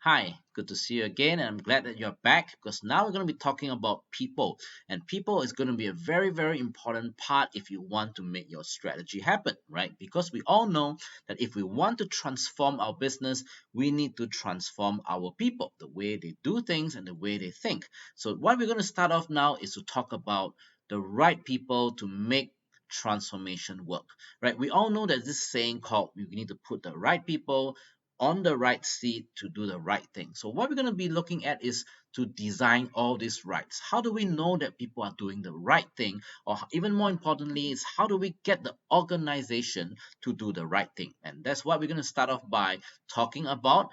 Hi, good to see you again, and I'm glad that you're back because now we're going to be talking about people, and people is going to be a very, very important part if you want to make your strategy happen, right? Because we all know that if we want to transform our business, we need to transform our people, the way they do things and the way they think. So, what we're going to start off now is to talk about the right people to make transformation work, right? We all know that this saying called we need to put the right people on the right seat to do the right thing. So what we're going to be looking at is to design all these rights. How do we know that people are doing the right thing? Or even more importantly is how do we get the organization to do the right thing? And that's what we're going to start off by talking about.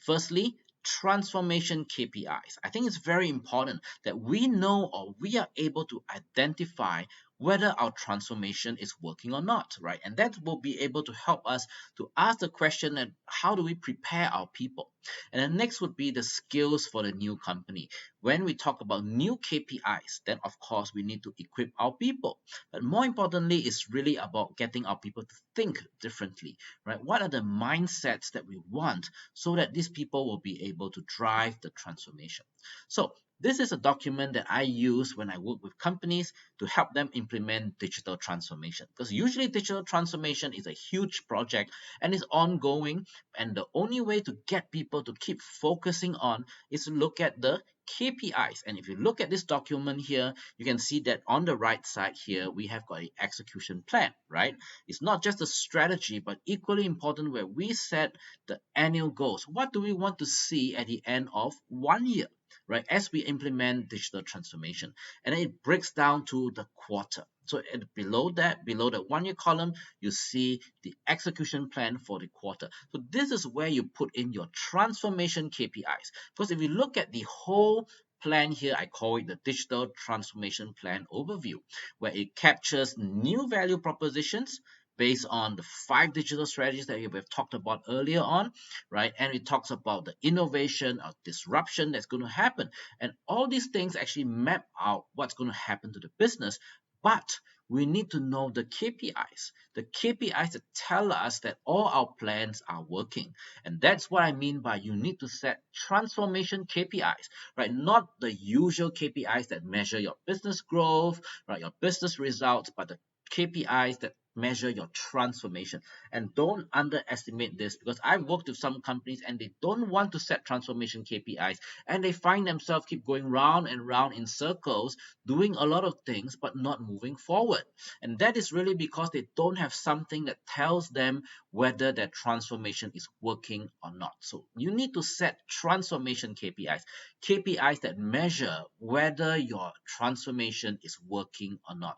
Firstly, transformation KPIs. I think it's very important that we know or we are able to identify whether our transformation is working or not, right? And that will be able to help us to ask the question that how do we prepare our people? And then next would be the skills for the new company. When we talk about new KPIs, then of course we need to equip our people. But more importantly, it's really about getting our people to think differently, right? What are the mindsets that we want so that these people will be able to drive the transformation? So this is a document that I use when I work with companies to help them implement digital transformation. Because usually digital transformation is a huge project and is ongoing. And the only way to get people to keep focusing on is to look at the KPIs. And if you look at this document here, you can see that on the right side here, we have got an execution plan, right? It's not just a strategy, but equally important where we set the annual goals. What do we want to see at the end of 1 year? Right, as we implement digital transformation, and then it breaks down to the quarter. So below that, below the 1 year column, you see the execution plan for the quarter. So this is where you put in your transformation KPIs. Because if you look at the whole plan here, I call it the digital transformation plan overview, where it captures new value propositions based on the 5 digital strategies that we have talked about earlier on, right? And it talks about the innovation or disruption that's going to happen. And all these things actually map out what's going to happen to the business. But we need to know the KPIs that tell us that all our plans are working. And that's what I mean by you need to set transformation KPIs, right? Not the usual KPIs that measure your business growth, right? Your business results, but the KPIs that measure your transformation. And don't underestimate this because I've worked with some companies and they don't want to set transformation KPIs and they find themselves keep going round and round in circles doing a lot of things but not moving forward. And that is really because they don't have something that tells them whether their transformation is working or not. So you need to set transformation KPIs that measure whether your transformation is working or not.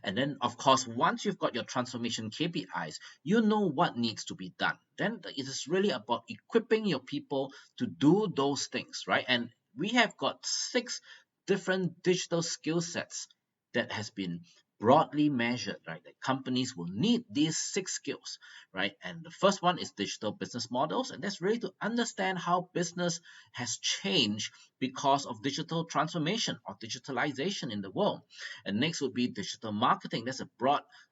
And then, of course, once you've got your transformation KPIs, you know what needs to be done. Then it is really about equipping your people to do those things, right? And we have got 6 different digital skill sets that has been broadly measured, right? That companies will need these 6 skills, right? And the first one is digital business models, and that's really to understand how business has changed because of digital transformation or digitalization in the world. And next would be digital marketing. That's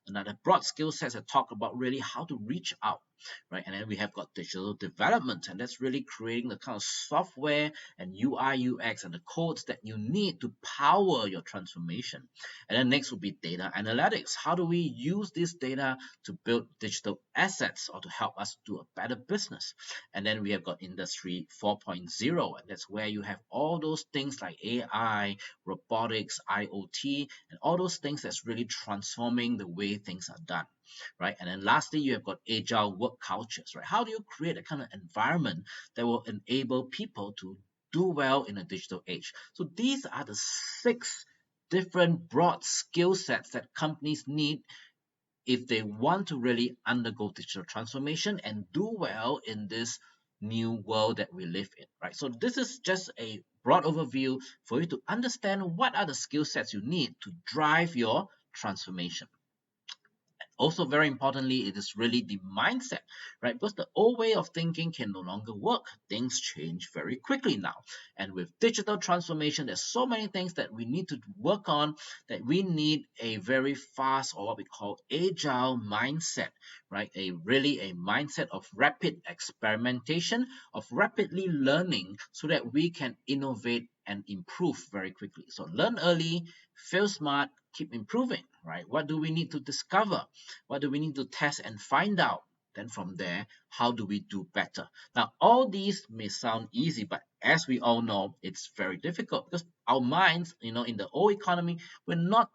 another broad skill set that talk about really how to reach out, right? And then we have got digital development, and that's really creating the kind of software and UI, UX, and the codes that you need to power your transformation. And then next would be data analytics. How do we use this data to build digital assets or to help us do a better business? And then we have got industry 4.0, and that's where you have all those things like AI, robotics, IoT, and all those things that's really transforming the way things are done, right? And then lastly, you have got agile work cultures, right? How do you create a kind of environment that will enable people to do well in a digital age? So these are the 6 different broad skill sets that companies need if they want to really undergo digital transformation and do well in this new world that we live in, right? So this is just a broad overview for you to understand what are the skill sets you need to drive your transformation. Also, very importantly, it is really the mindset, right? Because the old way of thinking can no longer work. Things change very quickly now. And with digital transformation, there's so many things that we need to work on, that we need a very fast, or what we call agile mindset, right? A mindset of rapid experimentation, of rapidly learning, so that we can innovate and improve very quickly. So learn early, fail smart, keep improving, right? What do we need to discover? What do we need to test and find out? Then from there, how do we do better? Now, all these may sound easy, but as we all know, it's very difficult, because our minds, in the old economy, we're not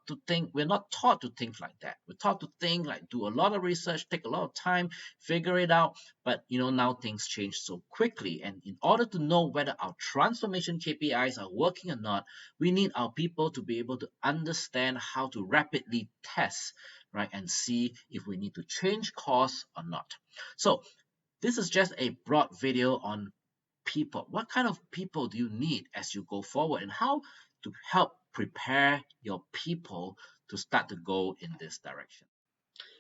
taught to think like that. We're taught to think like, do a lot of research, take a lot of time, figure it out. But now things change so quickly. And in order to know whether our transformation KPIs are working or not, we need our people to be able to understand how to rapidly test, right, and see if we need to change course or not. So this is just a broad video on people. What kind of people do you need as you go forward, and how to help prepare your people to start to go in this direction?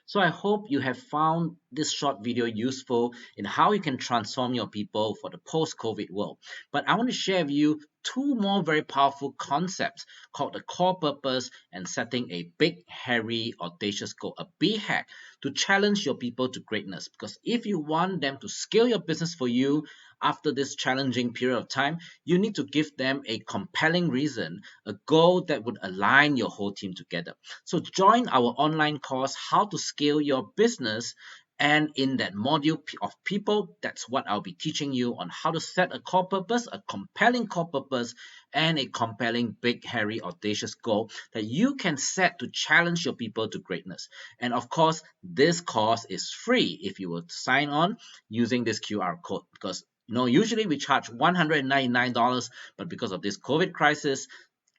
So I hope you have found this short video useful in how you can transform your people for the post-COVID world. But I want to share with you two more very powerful concepts called the core purpose and setting a big, hairy, audacious goal, a BHAG, to challenge your people to greatness. Because if you want them to scale your business for you after this challenging period of time, you need to give them a compelling reason, a goal that would align your whole team together. So join our online course, How to Scale Your Business. And in that module of people, that's what I'll be teaching you on how to set a core purpose, a compelling core purpose, and a compelling, big, hairy, audacious goal that you can set to challenge your people to greatness. And of course, this course is free if you will sign on using this QR code, because usually we charge $199, but because of this COVID crisis,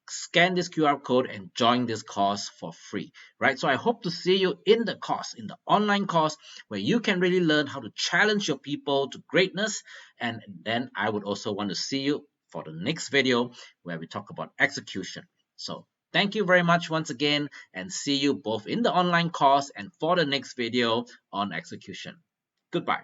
scan this QR code and join this course for free, right? So I hope to see you in the course, in the online course, where you can really learn how to challenge your people to greatness. And then I would also want to see you for the next video where we talk about execution. So thank you very much once again, and see you both in the online course and for the next video on execution. Goodbye.